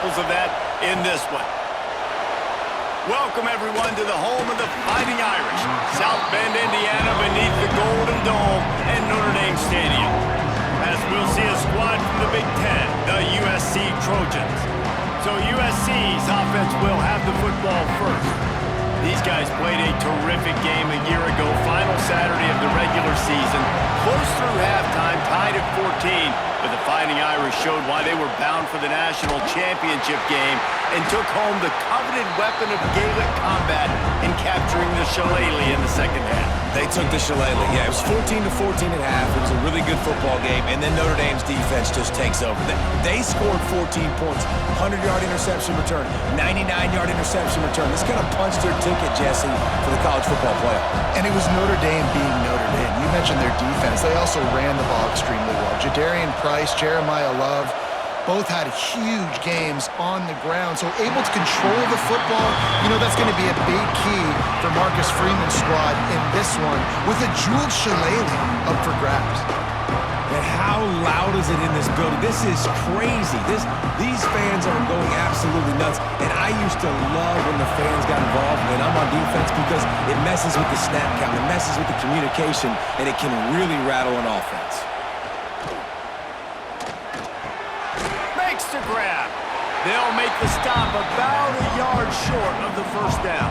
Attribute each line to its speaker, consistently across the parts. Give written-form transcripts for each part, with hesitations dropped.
Speaker 1: examples of that in this one. Welcome, everyone, to the home of the Fighting Irish, South Bend, Indiana, beneath the Golden Dome and Notre Dame Stadium. As we'll see a squad from the Big Ten, the USC Trojans. So USC's offense will have the football first. These guys played a terrific game a year ago, final Saturday of the regular season. Close through halftime, tied at 14, but the Fighting Irish showed why they were bound for the national championship game and took home the coveted weapon of Gaelic combat in capturing the shillelagh in the second half.
Speaker 2: They took the shillelagh. Yeah, it was 14-14 at half. It was a really good football game, and then Notre Dame's defense just takes over. They scored 14 points, 100-yard interception return, 99-yard interception return. This kind of punched their ticket, Jesse, for the college football playoff.
Speaker 3: And it was Notre Dame being Notre Dame. You mentioned their defense. They also ran the ball extremely well. Jadarian Price, Jeremiah Love, both had huge games on the ground, so able to control the football. You know, that's going to be a big key for Marcus Freeman's squad in this one, with a jeweled shillelagh up for grabs.
Speaker 2: And how loud is it in this building? This is crazy. These fans are going absolutely nuts. And I used to love when the fans got involved when I'm on defense because it messes with the snap count, it messes with the communication, and it can really rattle an offense.
Speaker 1: To grab. They'll make the stop about a yard short of the first down.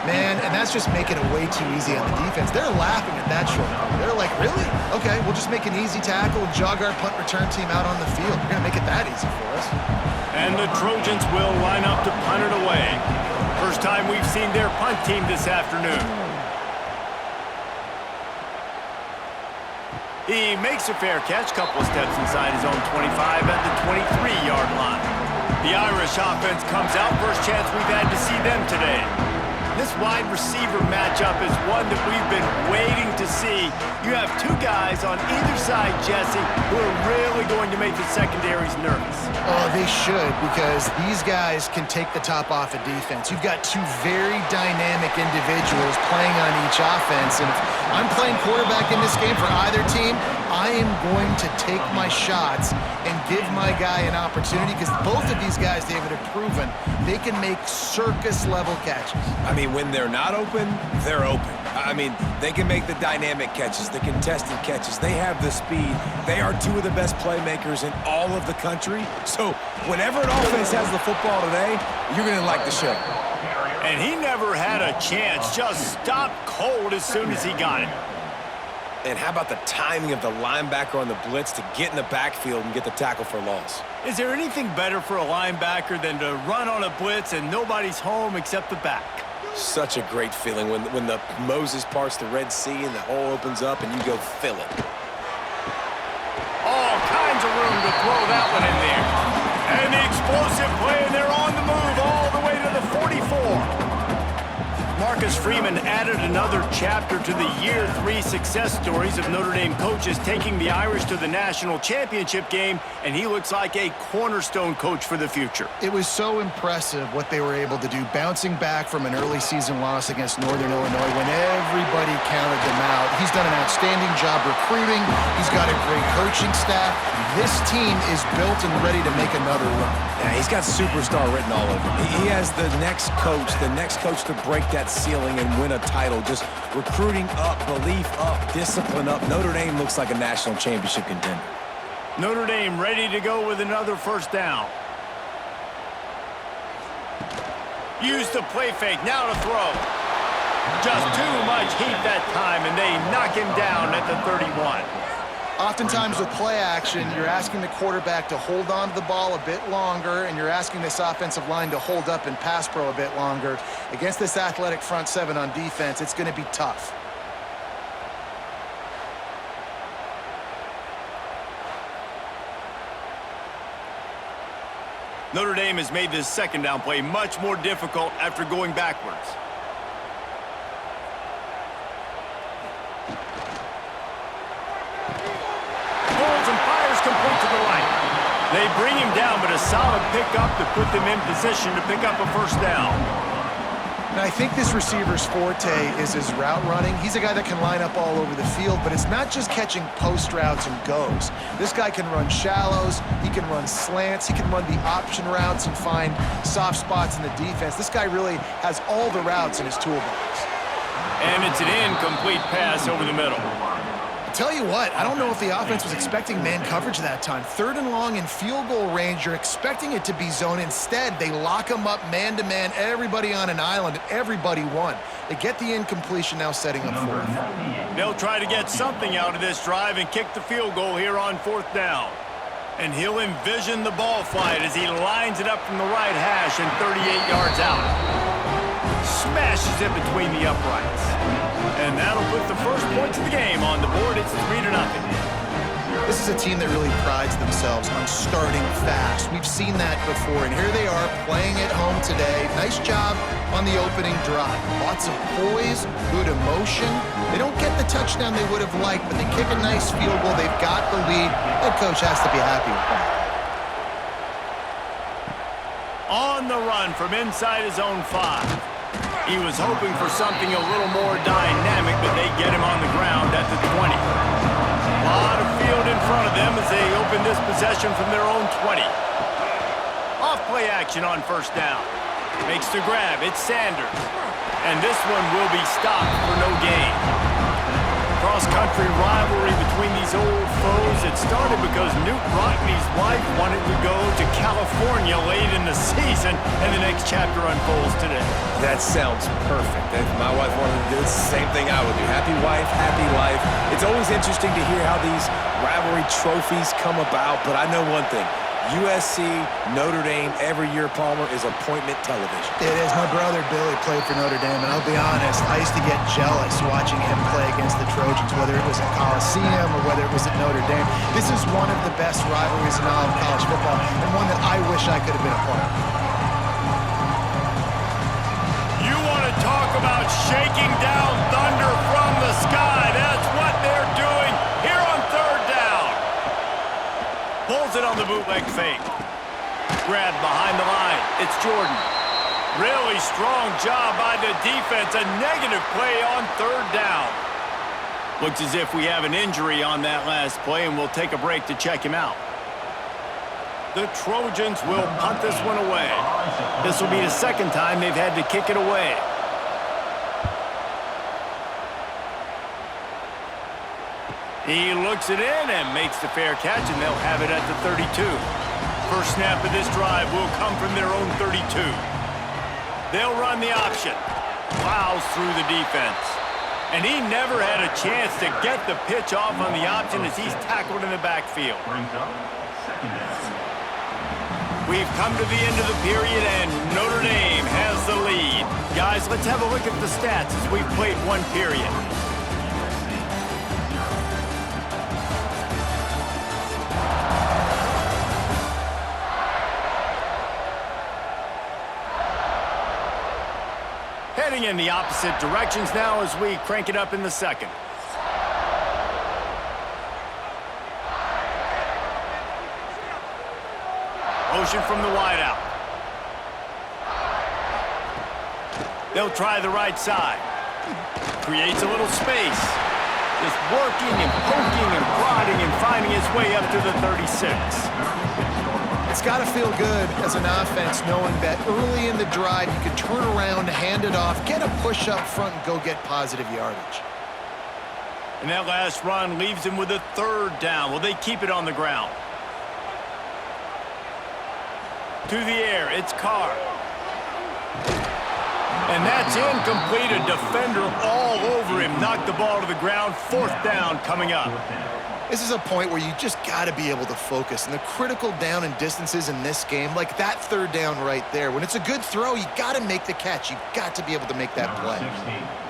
Speaker 3: Man, and that's just making it way too easy on the defense. They're laughing at that short. They're like, really? Okay, we'll just make an easy tackle, jog our punt return team out on the field. We're going to make it that easy for us.
Speaker 1: And the Trojans will line up to punt it away. First time we've seen their punt team this afternoon. He makes a fair catch, couple of steps inside his own 25 at the 23-yard line. The Irish offense comes out. First chance we've had to see them today. This wide receiver matchup is one that we've been waiting to see. You have two guys on either side, Jesse, who are really going to make the secondaries nervous.
Speaker 3: Oh, they should, because these guys can take the top off of defense. You've got two very dynamic individuals playing on each offense, and if I'm playing quarterback in this game for either team, I am going to take my shots and give my guy an opportunity, because both of these guys, David, have proven they can make circus-level catches.
Speaker 2: I mean, when they're not open, they're open. I mean, they can make the dynamic catches, the contested catches. They have the speed. They are two of the best playmakers in all of the country. So whenever an offense has the football today, you're going to like the show.
Speaker 1: And he never had a chance. Just stopped cold as soon as he got it.
Speaker 2: And how about the timing of the linebacker on the blitz to get in the backfield and get the tackle for loss?
Speaker 1: Is there anything better for a linebacker than to run on a blitz and nobody's home except the back?
Speaker 2: Such a great feeling when the Moses parts the Red Sea and the hole opens up and you go fill it.
Speaker 1: All kinds of room to throw that one in there. And the explosive play, and they're on the move all the way to the 44. Marcus Freeman added another chapter to the Year 3 success stories of Notre Dame coaches taking the Irish to the national championship game, and he looks like a cornerstone coach for the future.
Speaker 3: It was so impressive what they were able to do, bouncing back from an early season loss against Northern Illinois when everybody counted them out. He's done an outstanding job recruiting. He's got a great coaching staff. This team is built and ready to make another run.
Speaker 2: Yeah, he's got superstar written all over him. He has the next coach to break that ceiling and win a title. Just recruiting up, belief up, discipline up. Notre Dame looks like a national championship contender.
Speaker 1: Notre Dame ready to go with another first down. Use the play fake, now to throw. Just too much heat that time, and they knock him down at the 31.
Speaker 3: Oftentimes with play action, you're asking the quarterback to hold on to the ball a bit longer, and you're asking this offensive line to hold up and pass pro a bit longer. Against this athletic front seven on defense, it's going to be tough.
Speaker 1: Notre Dame has made this second down play much more difficult after going backwards. Complete to the right. They bring him down, but a solid pickup to put them in position to pick up a first down.
Speaker 3: And I think this receiver's forte is his route running. He's a guy that can line up all over the field, but it's not just catching post routes and goes. This guy can run shallows, he can run slants, he can run the option routes and find soft spots in the defense. This guy really has all the routes in his toolbox.
Speaker 1: And it's an incomplete pass over the middle.
Speaker 3: Tell you what, I don't know if the offense was expecting man coverage that time. 3rd and long in field goal range, you're expecting it to be zone. Instead, they lock them up man-to-man, everybody on an island, and everybody won. They get the incompletion now setting up 4th.
Speaker 1: They'll try to get something out of this drive and kick the field goal here on 4th down. And he'll envision the ball flight as he lines it up from the right hash and 38 yards out. Smashes it between the uprights. And that'll put the first points of the game on the board. It's 3-0.
Speaker 3: This is a team that really prides themselves on starting fast. We've seen that before, and here they are playing at home today. Nice job on the opening drive. Lots of poise, good emotion. They don't get the touchdown they would have liked, but they kick a nice field goal. They've got the lead. Head coach has to be happy with that.
Speaker 1: On the run from inside his own 5. He was hoping for something a little more dynamic, but they get him on the ground at the 20. A lot of field in front of them as they open this possession from their own 20. Off play action on 1st down. Makes the grab. It's Sanders. And this one will be stopped for no gain. Cross-country rivalry between these old foes. It started because Newt Rockne's wife wanted to go to California late in the season, and the next chapter unfolds today.
Speaker 2: That sounds perfect. If my wife wanted to do it, it's the same thing I would do. Happy wife, happy life. It's always interesting to hear how these rivalry trophies come about, but I know one thing. USC, Notre Dame, every year, Palmer, is appointment television.
Speaker 3: It is. My brother Billy played for Notre Dame, and I'll be honest, I used to get jealous watching him play against the Trojans, whether it was at Coliseum or whether it was at Notre Dame. This is one of the best rivalries in all of college football, and one that I wish I could have been a part of.
Speaker 1: You want to talk about shaking down thunder from the sky. That's what they're doing here on 3rd down. Pulls it on the bootleg fake. Grabbed behind the line. It's Jordan. Really strong job by the defense. A negative play on 3rd down. Looks as if we have an injury on that last play, and we'll take a break to check him out. The Trojans will punt this one away. This will be the 2nd time they've had to kick it away. He looks it in and makes the fair catch, and they'll have it at the 32. First snap of this drive will come from their own 32. They'll run the option. Plows through the defense. And he never had a chance to get the pitch off on the option as he's tackled in the backfield. We've come to the end of the period, and Notre Dame has the lead. Guys, let's have a look at the stats as we've played one period. Heading in the opposite directions now as we crank it up in the 2nd. Motion from the wideout. They'll try the right side. Creates a little space. Just working and poking and prodding and finding his way up to the 36.
Speaker 3: It's got to feel good as an offense knowing that early in the drive you can turn around, hand it off, get a push up front, and go get positive yardage.
Speaker 1: And that last run leaves him with a 3rd down. Will they keep it on the ground? To the air, it's Carr. And that's incomplete. A defender all over him. Knocked the ball to the ground. 4th down coming up.
Speaker 3: This is a point where you just got to be able to focus. And the critical down and distances in this game, like that 3rd down right there, when it's a good throw, you got to make the catch. You've got to be able to make that play.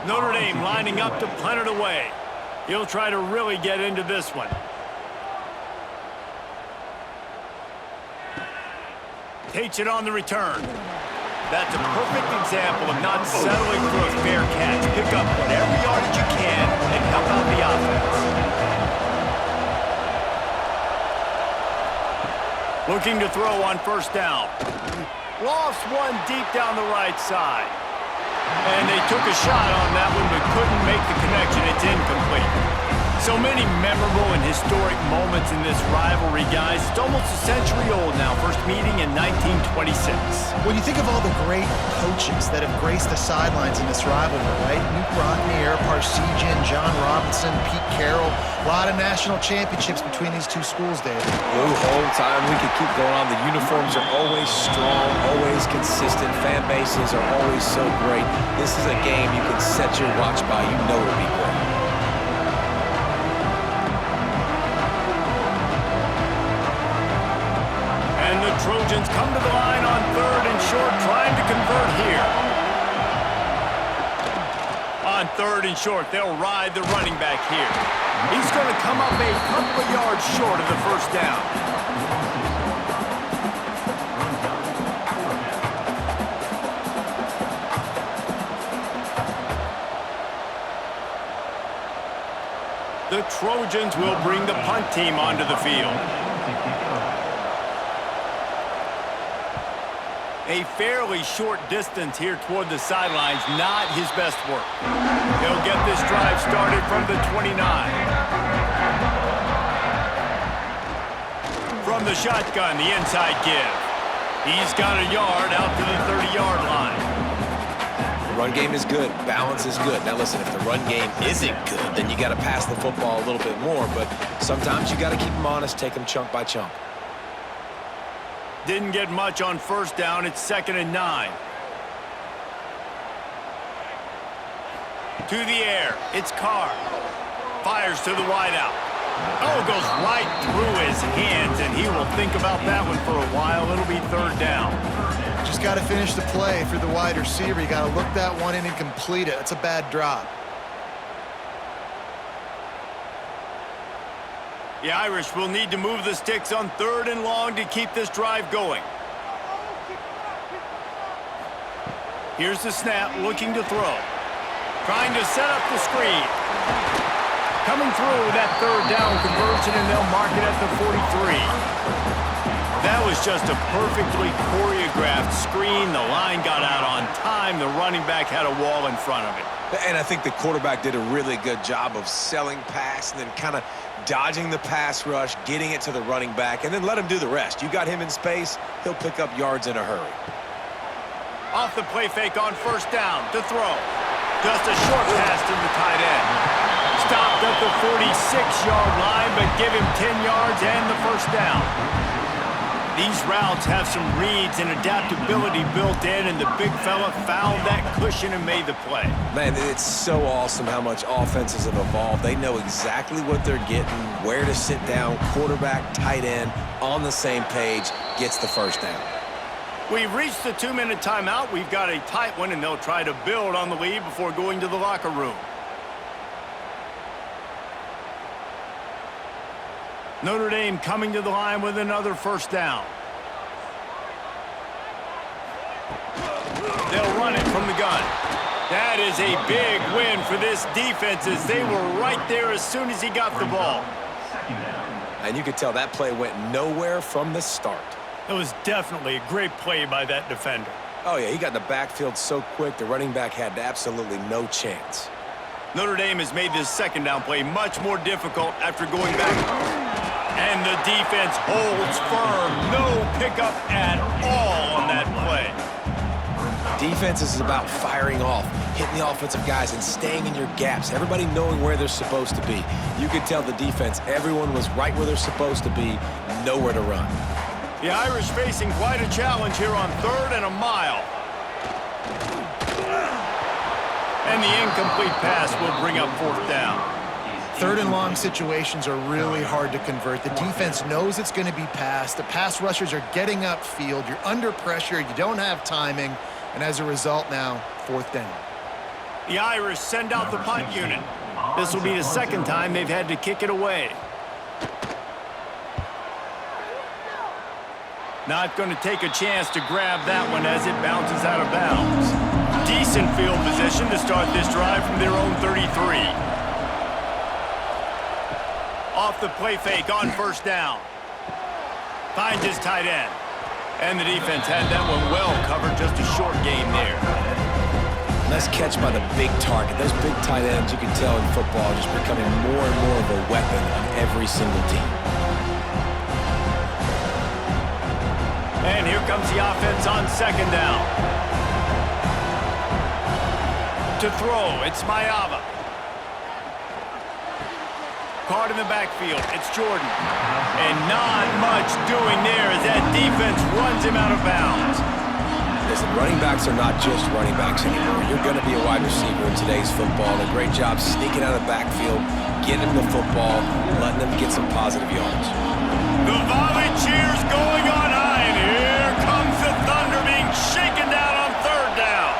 Speaker 1: Notre Dame lining up to punt it away. He'll try to really get into this one. Takes it on the return. That's a perfect example of not settling for a fair catch. Pick up whatever yardage you can and help out the offense. Looking to throw on 1st down. Lofts one deep down the right side. And they took a shot on that one but couldn't make the connection. It's incomplete. So many memorable and historic moments in this rivalry, guys. It's almost a century old now. First meeting in 1926.
Speaker 3: When you think of all the great coaches that have graced the sidelines in this rivalry, right? Newt Rockne, Ara Parseghian, John Robinson, Pete Carroll. A lot of national championships between these two schools, David.
Speaker 2: The whole time we could keep going on. The uniforms are always strong, always consistent. Fan bases are always so great. This is a game you can set your watch by. You know it'll be great.
Speaker 1: And the Trojans come to the line on 3rd and short, trying to convert here. On 3rd and short, they'll ride the running back here. He's going to come up a couple of yards short of the first down. The Trojans will bring the punt team onto the field. A fairly short distance here toward the sidelines, not his best work. He'll get this drive started from the 29. From the shotgun, the inside give. He's got a yard out to the 30-yard line.
Speaker 2: The run game is good. Balance is good. Now listen, if the run game isn't good, then you got to pass the football a little bit more. But sometimes you got to keep them honest, take them chunk by chunk.
Speaker 1: Didn't get much on first down. It's 2nd and 9. To the air. It's Carr. Fires to the wideout. Oh, goes right through his hands, and he will think about that one for a while. It'll be 3rd down.
Speaker 3: Just got to finish the play for the wide receiver. You got to look that one in and complete it. It's a bad drop.
Speaker 1: The Irish will need to move the sticks on 3rd and long to keep this drive going. Here's the snap, looking to throw. Trying to set up the screen. Coming through that 3rd down conversion, and they'll mark it at the 43. That was just a perfectly choreographed screen. The line got out on time. The running back had a wall in front of it.
Speaker 2: And I think the quarterback did a really good job of selling pass and then kind of dodging the pass rush, getting it to the running back, and then let him do the rest. You got him in space, he'll pick up yards in a hurry.
Speaker 1: Off the play fake on 1st down to throw. Just a short pass to the tight end. Stopped at the 46-yard line, but give him 10 yards and the 1st down. These routes have some reads and adaptability built in, and the big fella found that cushion and made the play.
Speaker 2: Man, it's so awesome how much offenses have evolved. They know exactly what they're getting, where to sit down, quarterback, tight end, on the same page, gets the 1st down.
Speaker 1: We've reached the 2-minute timeout. We've got a tight one, and they'll try to build on the lead before going to the locker room. Notre Dame coming to the line with another 1st down. They'll run it from the gun. That is a big win for this defense, as they were right there as soon as he got the ball.
Speaker 2: And you could tell that play went nowhere from the start.
Speaker 1: It was definitely a great play by that defender.
Speaker 2: Oh, yeah, he got in the backfield so quick, the running back had absolutely no chance.
Speaker 1: Notre Dame has made this 2nd down play much more difficult after going back. And the defense holds firm. No pickup at all on that play.
Speaker 2: Defense is about firing off, hitting the offensive guys, and staying in your gaps. Everybody knowing where they're supposed to be. You could tell the defense, everyone was right where they're supposed to be, nowhere to run.
Speaker 1: The Irish facing quite a challenge here on 3rd and a mile. And the incomplete pass will bring up 4th down.
Speaker 3: 3rd and long situations are really hard to convert. The defense knows it's going to be passed. The pass rushers are getting upfield. You're under pressure. You don't have timing. And as a result now, 4th down.
Speaker 1: The Irish send out the punt unit. This will be the 2nd time they've had to kick it away. Not going to take a chance to grab that one as it bounces out of bounds. Decent field position to start this drive from their own 33. Off the play fake on 1st down. Finds his tight end. And the defense had that one well covered, just a short gain there.
Speaker 2: Nice catch by the big target. Those big tight ends, you can tell in football, are just becoming more and more of a weapon on every single team.
Speaker 1: And here comes the offense on second down. To throw, it's Mayava. Caught in the backfield, it's Jordan. And not much doing there as that defense runs him out of bounds.
Speaker 2: Listen, running backs are not just running backs anymore. You're going to be a wide receiver in today's football. And a great job sneaking out of the backfield, getting them the football, letting them get some positive yards.
Speaker 1: The volley cheers going on high, and here comes the Thunder being shaken down on third down.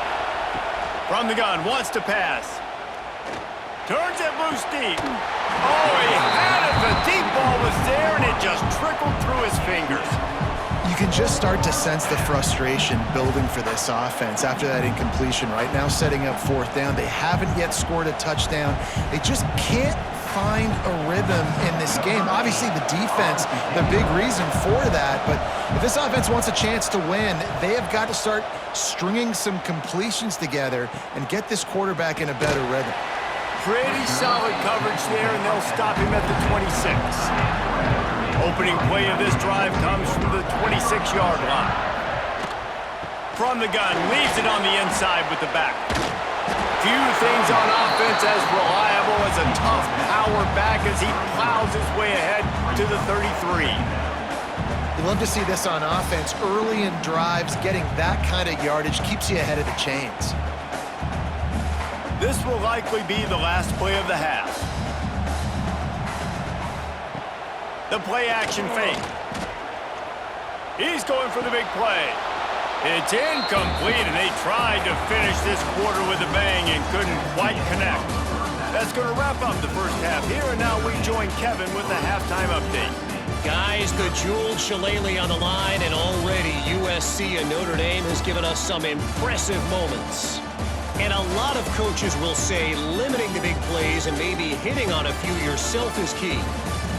Speaker 1: From the gun, wants to pass. Turns it loose deep. Oh, he had it. The deep ball was there, and it just trickled through his fingers.
Speaker 3: You can just start to sense the frustration building for this offense after that incompletion. Right now, setting up fourth down. They haven't yet scored a touchdown. They just can't find a rhythm in this game. Obviously, the defense, the big reason for that. But if this offense wants a chance to win, they have got to start stringing some completions together and get this quarterback in a better rhythm.
Speaker 1: Pretty solid coverage there, and they'll stop him at the 26. Opening play of this drive comes from the 26-yard line. From the gun, leaves it on the inside with the back. Few things on offense as reliable as a tough power back as he plows his way ahead to the 33.
Speaker 3: You love to see this on offense. Early in drives, getting that kind of yardage keeps you ahead of the chains.
Speaker 1: This will likely be the last play of the half. The play-action fake. He's going for the big play. It's incomplete, and they tried to finish this quarter with a bang and couldn't quite connect. That's going to wrap up the first half here, and now we join Kevin with the halftime update.
Speaker 4: Guys, the jeweled shillelagh on the line, and already USC and Notre Dame has given us some impressive moments. And a lot of coaches will say limiting the big plays and maybe hitting on a few yourself is key.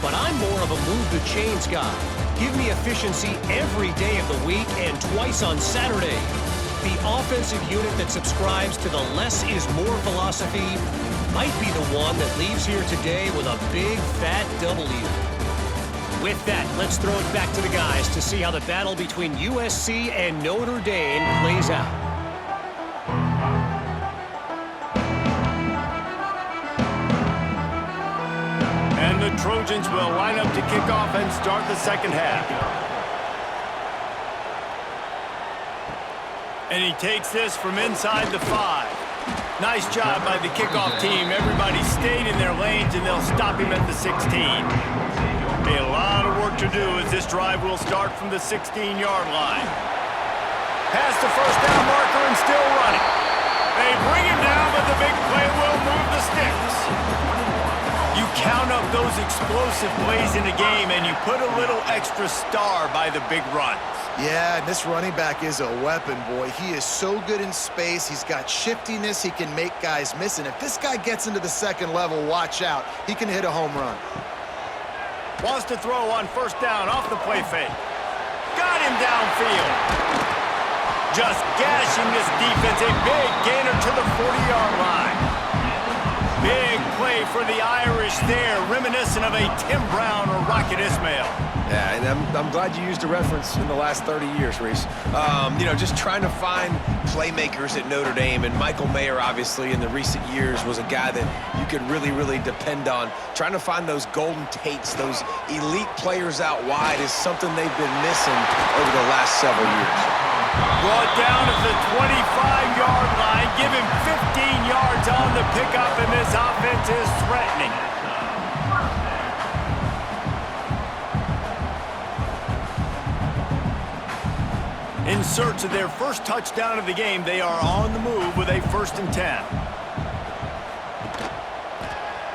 Speaker 4: But I'm more of a move the chains guy. Give me efficiency every day of the week and twice on Saturday. The offensive unit that subscribes to the less is more philosophy might be the one that leaves here today with a big fat W. With that, let's throw it back to the guys to see how the battle between USC and Notre Dame plays out.
Speaker 1: And the Trojans will line up to kick off and start the second half. And he takes this from inside the 5. Nice job by the kickoff team. Everybody stayed in their lanes, and they'll stop him at the 16. A lot of work to do as this drive will start from the 16-yard line. Past the first down marker and still running. They bring him down, but the big play will move the sticks. You count up those explosive plays in a game, and you put a little extra star by the big runs.
Speaker 3: Yeah, and this running back is a weapon, boy. He is so good in space. He's got shiftiness. He can make guys miss. And if this guy gets into the second level, watch out. He can hit a home run.
Speaker 1: Wants to throw on first down off the play fake. Got him downfield. Just gashing this defense. A big gainer to the 40-yard line. Big play for the Irish there, reminiscent of a Tim Brown or Rocket Ismail.
Speaker 2: Yeah, and I'm glad you used a reference in the last 30 years, Reese. You know, just trying to find playmakers at Notre Dame, and Michael Mayer, obviously, in the recent years was a guy that you could really depend on. Trying to find those golden Tates, those elite players out wide is something they've been missing over the last several years.
Speaker 1: Brought down at the 25-yard line. Give him 15 yards on the pickup, and this offense is threatening. In search of their first touchdown of the game, they are on the move with a 1st and 10.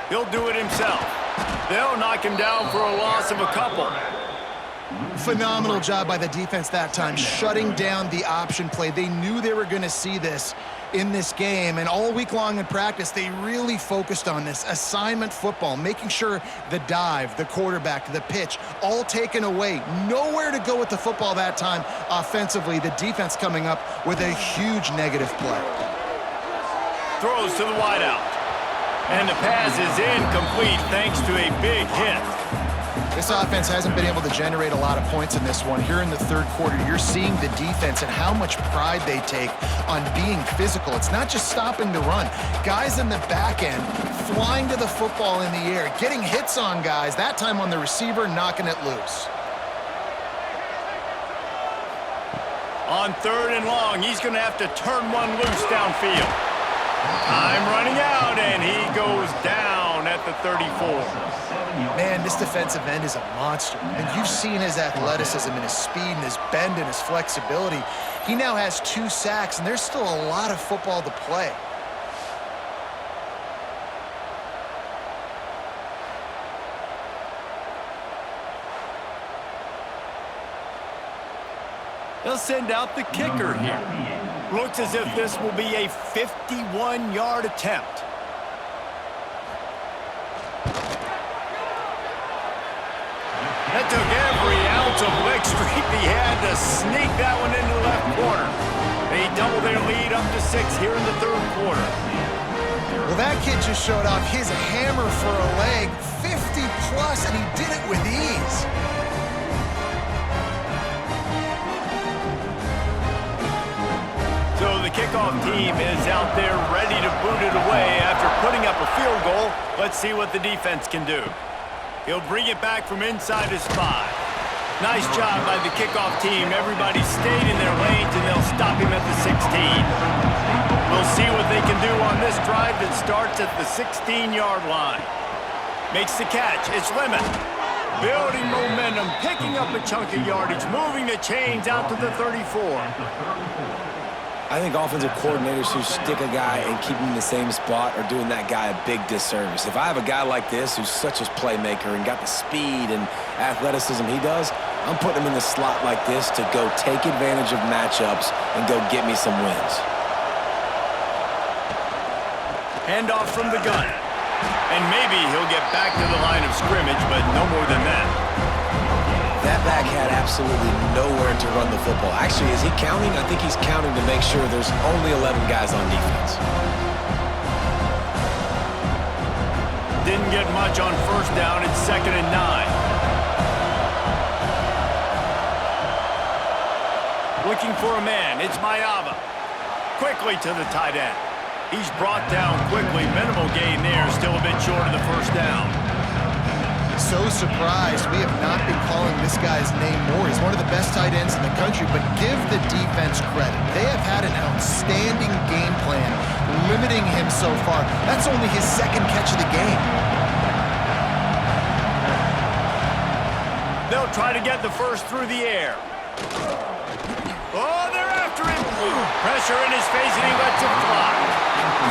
Speaker 1: He'll do it himself. They'll knock him down for a loss of a couple.
Speaker 3: Phenomenal job by the defense that time, shutting down the option play. They knew they were going to see this in this game, and all week long in practice, they really focused on this assignment football, making sure the dive, the quarterback, the pitch, all taken away. Nowhere to go with the football that time offensively. The defense coming up with a huge negative play.
Speaker 1: Throws to the wideout. And the pass is incomplete thanks to a big hit.
Speaker 3: This offense hasn't been able to generate a lot of points in this one. Here in the third quarter, you're seeing the defense and how much pride they take on being physical. It's not just stopping the run. Guys in the back end flying to the football in the air, getting hits on guys, that time on the receiver, knocking it loose.
Speaker 1: On 3rd and long, he's going to have to turn one loose downfield. Time running out, and he goes down at the 34.
Speaker 3: Man, this defensive end is a monster. And you've seen his athleticism and his speed and his bend and his flexibility. He now has 2 sacks, and there's still a lot of football to play.
Speaker 1: They'll send out the kicker here. Looks as if this will be a 51-yard attempt. That took every ounce of leg strength he had to sneak that one into the left corner. They double their lead up to 6 here in the 3rd quarter.
Speaker 3: Well, that kid just showed off his hammer for a leg, 50-plus, and he did it with ease.
Speaker 1: So the kickoff team is out there ready to boot it away after putting up a field goal. Let's see what the defense can do. He'll bring it back from inside his 5. Nice job by the kickoff team. Everybody stayed in their lanes, and they'll stop him at the 16. We'll see what they can do on this drive that starts at the 16-yard line. Makes the catch. It's Lemon. Building momentum, picking up a chunk of yardage, moving the chains out to the 34.
Speaker 2: I think offensive coordinators who stick a guy and keep him in the same spot are doing that guy a big disservice. If I have a guy like this who's such a playmaker and got the speed and athleticism he does, I'm putting him in the slot like this to go take advantage of matchups and go get me some wins.
Speaker 1: Handoff from the gun. And maybe he'll get back to the line of scrimmage, but no more than that.
Speaker 2: That back had absolutely nowhere to run the football. Actually, is he counting? I think he's counting to make sure there's only 11 guys on defense.
Speaker 1: Didn't get much on 1st down. It's 2nd and 9. Looking for a man. It's Mayava. Quickly to the tight end. He's brought down quickly. Minimal gain there. Still a bit short of the 1st down.
Speaker 3: So surprised we have not been calling this guy's name more. He's one of the best tight ends in the country, but give the defense credit. They have had an outstanding game plan, limiting him so far. That's only his 2nd catch of the game.
Speaker 1: They'll try to get the first through the air. Oh, they're after him. Pressure in his face, and he lets it fly.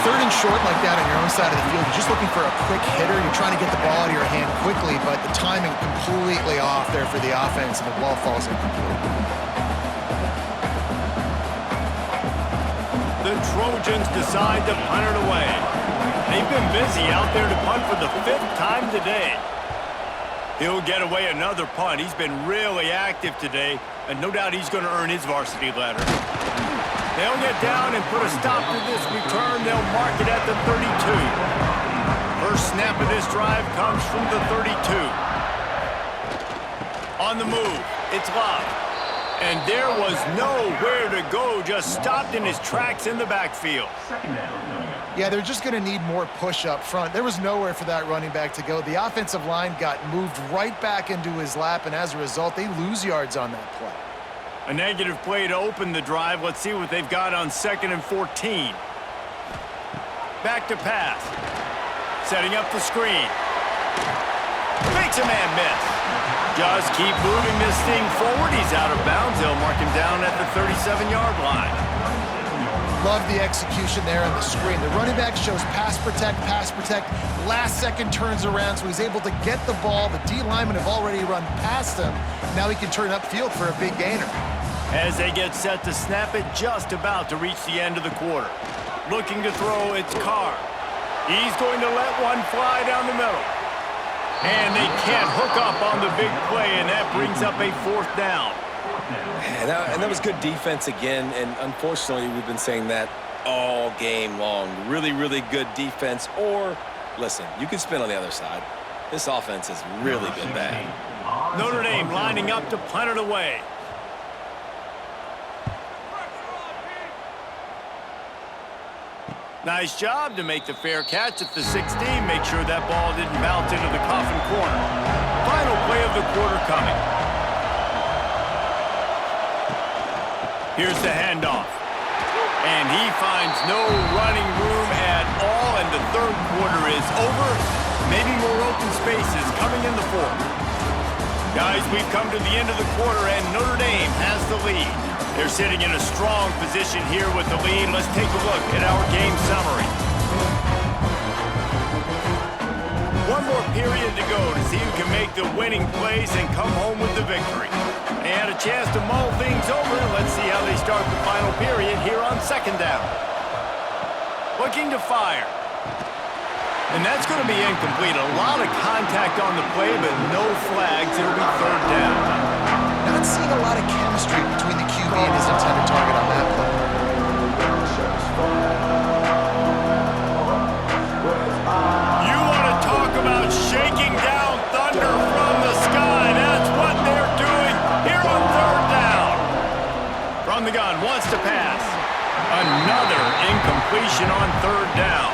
Speaker 3: 3rd and short like that on your own side of the field. You're just looking for a quick hitter. You're trying to get the ball out of your hand quickly, but the timing completely off there for the offense, and the ball falls incomplete.
Speaker 1: The Trojans decide to punt it away. They've been busy out there to punt for the 5th time today. He'll get away another punt. He's been really active today, and no doubt he's going to earn his varsity letter. They'll get down and put a stop to this return. They'll mark it at the 32. First snap of this drive comes from the 32. On the move, it's Love. And there was nowhere to go, just stopped in his tracks in the backfield.
Speaker 3: Yeah, they're just going to need more push up front. There was nowhere for that running back to go. The offensive line got moved right back into his lap, and as a result, they lose yards on that play.
Speaker 1: A negative play to open the drive. Let's see what they've got on 2nd and 14. Back to pass. Setting up the screen. Makes a man miss. Just keep moving this thing forward. He's out of bounds. They'll mark him down at the 37-yard line.
Speaker 3: Love the execution there on the screen. The running back shows pass protect, last second turns around, so he's able to get the ball. The D linemen have already run past him. Now he can turn upfield for a big gainer.
Speaker 1: As they get set to snap it, just about to reach the end of the quarter. Looking to throw, it's Carr. He's going to let one fly down the middle. And they can't hook up on the big play, and that brings up a 4th down.
Speaker 2: And that was good defense again, and unfortunately we've been saying that all game long. Really, really good defense. Or, listen, you can spin on the other side. This offense has really been bad.
Speaker 1: Notre Dame lining up to punt it away. Nice job to make the fair catch at the 16. Make sure that ball didn't bounce into the coffin corner. Final play of the quarter coming. Here's the handoff. And he finds no running room at all, and the third quarter is over. Maybe more open spaces coming in the fourth. Guys, we've come to the end of the quarter, and Notre Dame has the lead. They're sitting in a strong position here with the lead. Let's take a look at our game summary. One more period to go to see who can make the winning plays and come home with the victory. They had a chance to mull things over. Let's see how they start the final period here on second down. Looking to fire. And that's going to be incomplete. A lot of contact on the play, but no flags. It'll be third down.
Speaker 3: Not seeing a lot of chemistry between the QB and his intended target on that play.
Speaker 1: You want to talk about shaking down thunder from the sky. That's what they're doing here on third down. From the gun, wants to pass. Another incompletion on third down.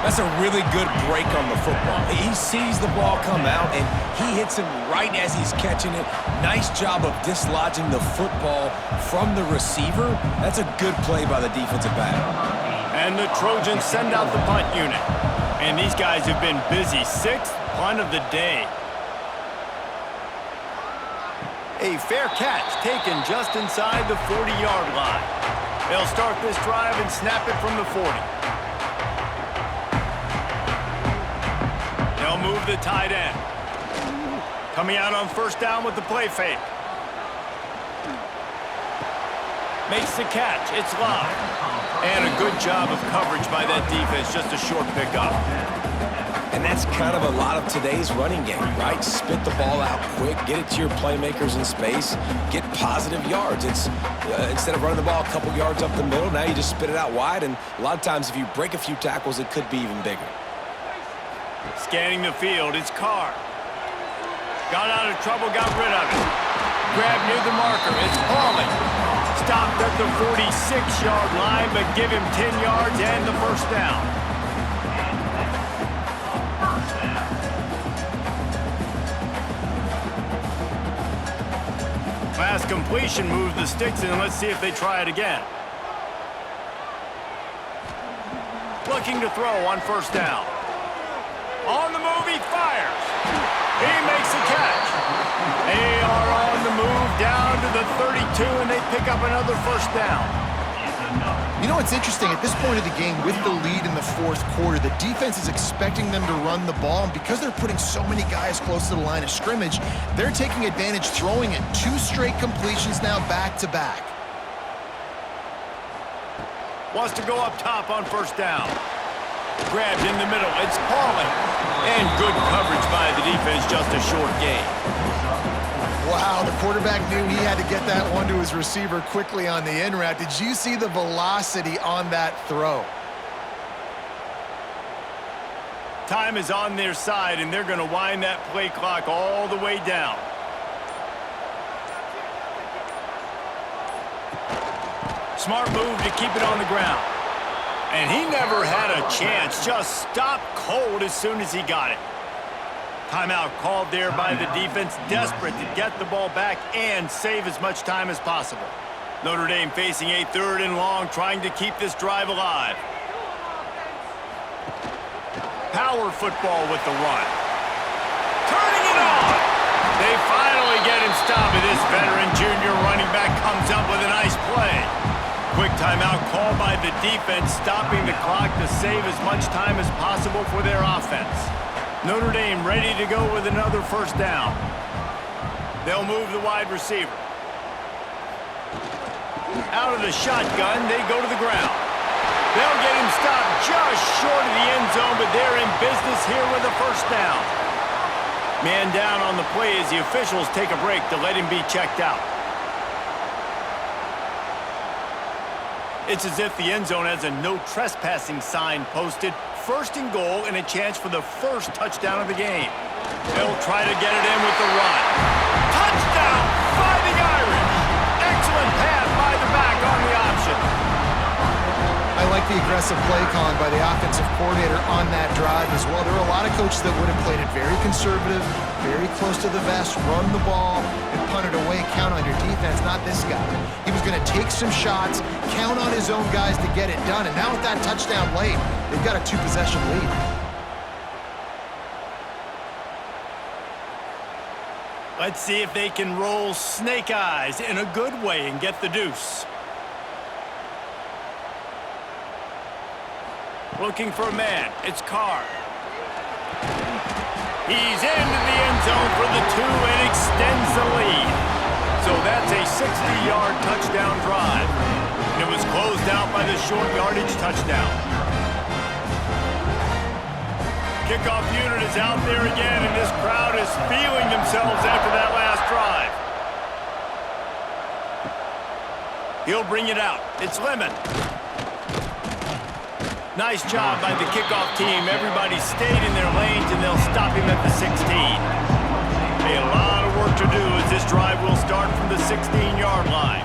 Speaker 2: That's a really good break on the football. He sees the ball come out, and he hits him right as he's catching it. Nice job of dislodging the football from the receiver. That's a good play by the defensive back.
Speaker 1: And the Trojans send out the punt unit. And these guys have been busy. Sixth punt of the day. A fair catch taken just inside the 40-yard line. They'll start this drive and snap it from the 40. They'll move the tight end. Coming out on first down with the play fake. Makes the catch. It's live. And a good job of coverage by that defense. Just a short pickup.
Speaker 2: And that's kind of a lot of today's running game, right? Spit the ball out quick, get it to your playmakers in space, get positive yards. It's instead of running the ball a couple yards up the middle, now you just spit it out wide. And a lot of times if you break a few tackles, it could be even bigger.
Speaker 1: Scanning the field, it's Carr. Got out of trouble, got rid of it. Grabbed near the marker, it's Pauling. Stopped at the 46-yard line, but give him 10 yards and the first down. Last completion moves the sticks in, and let's see if they try it again. Looking to throw on first down. On the move, he fires. He makes the catch. They are on the move down to the 32, and they pick up another first down.
Speaker 3: You know what's interesting? At this point of the game, with the lead in the fourth quarter, the defense is expecting them to run the ball, and because they're putting so many guys close to the line of scrimmage, they're taking advantage, throwing it 2 straight completions now back-to-back.
Speaker 1: Wants to go up top on first down. Grabbed in the middle. It's Pauling. And good coverage by the defense, just a short gain.
Speaker 3: Wow, the quarterback knew he had to get that one to his receiver quickly on the in route. Did you see the velocity on that throw?
Speaker 1: Time is on their side, and they're going to wind that play clock all the way down. Smart move to keep it on the ground. And he never had a chance. Just stopped cold as soon as he got it. Timeout called there by the defense, desperate to get the ball back and save as much time as possible. Notre Dame facing a 3rd and long, trying to keep this drive alive. Power football with the run. Turning it on. They finally get him stopped, and this veteran junior running back comes up with a nice play. Quick timeout called by the defense, stopping the clock to save as much time as possible for their offense. Notre Dame ready to go with another first down. They'll move the wide receiver. Out of the shotgun, they go to the ground. They'll get him stopped just short of the end zone, but they're in business here with a first down. Man down on the play as the officials take a break to let him be checked out. It's as if the end zone has a no trespassing sign posted. First and goal and a chance for the first touchdown of the game. They'll try to get it in with the run. Touchdown, Fighting Irish! Excellent pass by the back on the option.
Speaker 3: I like the aggressive play calling by the offensive coordinator on that drive as well. There are a lot of coaches that would have played it very conservative, very close to the vest, run the ball, and punt it away, count on your defense, not this guy. He was going to take some shots, count on his own guys to get it done, and now with that touchdown late, they've got a 2-possession lead.
Speaker 1: Let's see if they can roll snake eyes in a good way and get the deuce. Looking for a man. It's Carr. He's into the end zone for the 2 and extends the lead. So that's a 60-yard touchdown drive. And it was closed out by the short yardage touchdown. Kickoff unit is out there again, and this crowd is feeling themselves after that last drive. He'll bring it out. It's Lemon. Nice job by the kickoff team. Everybody stayed in their lanes, and they'll stop him at the 16. A lot of work to do as this drive will start from the 16-yard line.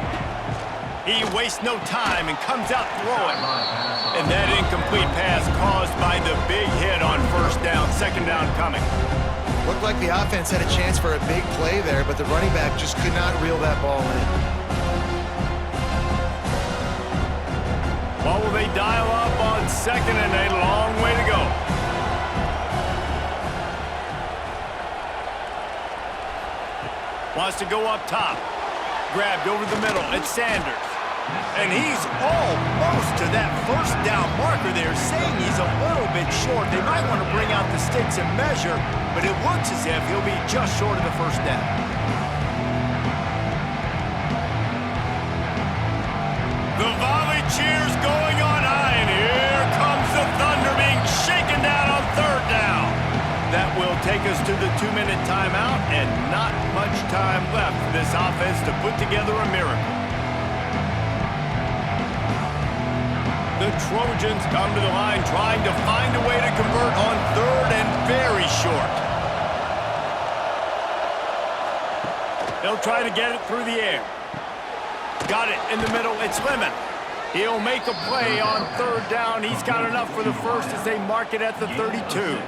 Speaker 1: He wastes no time and comes out throwing. And that incomplete pass caused by the big hit on first down, second down coming.
Speaker 3: Looked like the offense had a chance for a big play there, but the running back just could not reel that ball in.
Speaker 1: What will they dial up on second and a long way to go? Wants to go up top. Grabbed over the middle. It's Sanders. And he's almost to that first down marker there, saying he's a little bit short. They might want to bring out the sticks and measure, but it looks as if he'll be just short of the first down. The volley cheers going on high, and here comes the Thunder being shaken down on third down. That will take us to the 2-minute timeout, and not much time left for this offense to put together a miracle. The Trojans come to the line trying to find a way to convert on third and very short. They'll try to get it through the air. Got it in the middle. It's Lemon. He'll make a play on third down. He's got enough for the first as they mark it at the 32.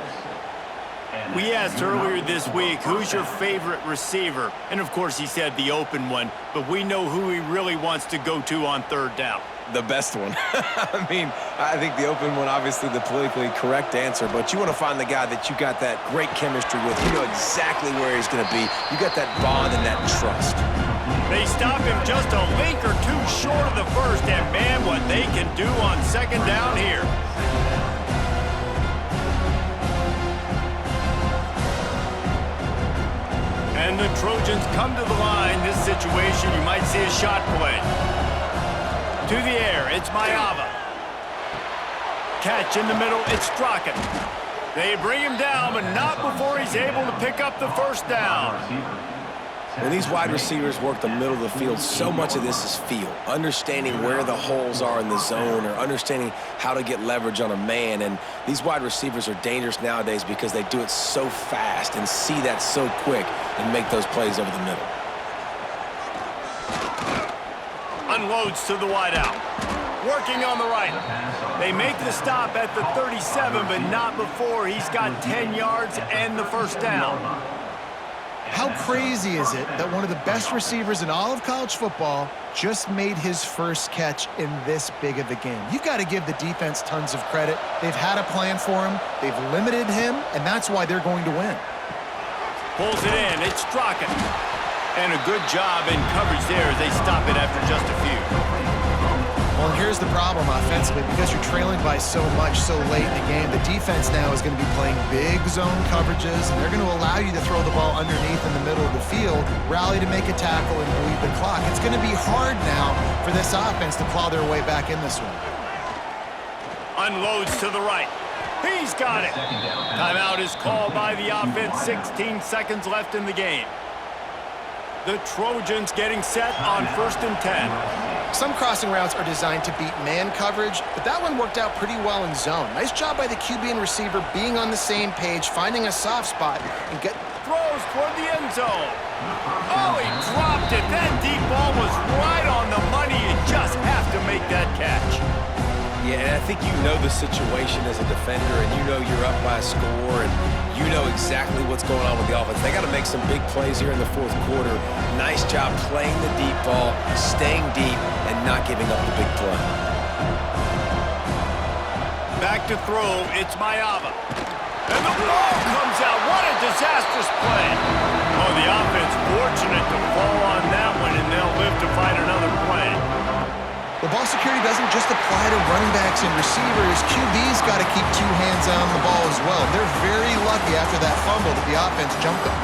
Speaker 1: We asked earlier this week, who's your favorite receiver? And, of course, he said the open one, but we know who he really wants to go to on third down.
Speaker 2: The best one. I mean, I think the open one, obviously the politically correct answer, but you want to find the guy that you got that great chemistry with. You know exactly where he's going to be. You got that bond and that trust.
Speaker 1: They stop him just a link or two short of the first, and man, what they can do on second down here. And the Trojans come to the line. This situation, you might see a shot play. To the air, it's Mayava. Catch in the middle, it's Strachan. They bring him down, but not before he's able to pick up the first down.
Speaker 2: When these wide receivers work the middle of the field, so much of this is feel. Understanding where the holes are in the zone or understanding how to get leverage on a man. And these wide receivers are dangerous nowadays because they do it so fast and see that so quick and make those plays over the middle.
Speaker 1: Unloads to the wideout. Working on the right. They make the stop at the 37, but not before he's got 10 yards and the first down.
Speaker 3: How crazy is it that one of the best receivers in all of college football just made his first catch in this big of a game? You've got to give the defense tons of credit. They've had a plan for him. They've limited him, and that's why they're going to win.
Speaker 1: Pulls it in. It's Strachan. And a good job in coverage there as they stop it after just a few.
Speaker 3: Well, here's the problem offensively. Because you're trailing by so much so late in the game, the defense now is going to be playing big zone coverages, and they're going to allow you to throw the ball underneath in the middle of the field, rally to make a tackle, and bleed the clock. It's going to be hard now for this offense to plow their way back in this one.
Speaker 1: Unloads to the right. He's got it. Timeout is called by the offense. 16 seconds left in the game. The Trojans getting set on 1st and 10.
Speaker 3: Some crossing routes are designed to beat man coverage, but that one worked out pretty well in zone. Nice job by the QB and receiver being on the same page, finding a soft spot, and get...
Speaker 1: Throws toward the end zone. Oh, he dropped it. That deep ball was right on the money. You just have to make that catch.
Speaker 2: Yeah, and I think you know the situation as a defender, and you know you're up by a score, and you know exactly what's going on with the offense. They got to make some big plays here in the fourth quarter. Nice job playing the deep ball, staying deep, and not giving up the big play.
Speaker 1: Back to throw, it's Mayava. And the ball comes out. What a disastrous play. Oh, the offense fortunate to fall on that one, and they'll live to fight another play.
Speaker 3: Well, ball security doesn't just apply to running backs and receivers. QB's got to keep two hands on the ball as well. They're very lucky after that fumble that the offense jumped them.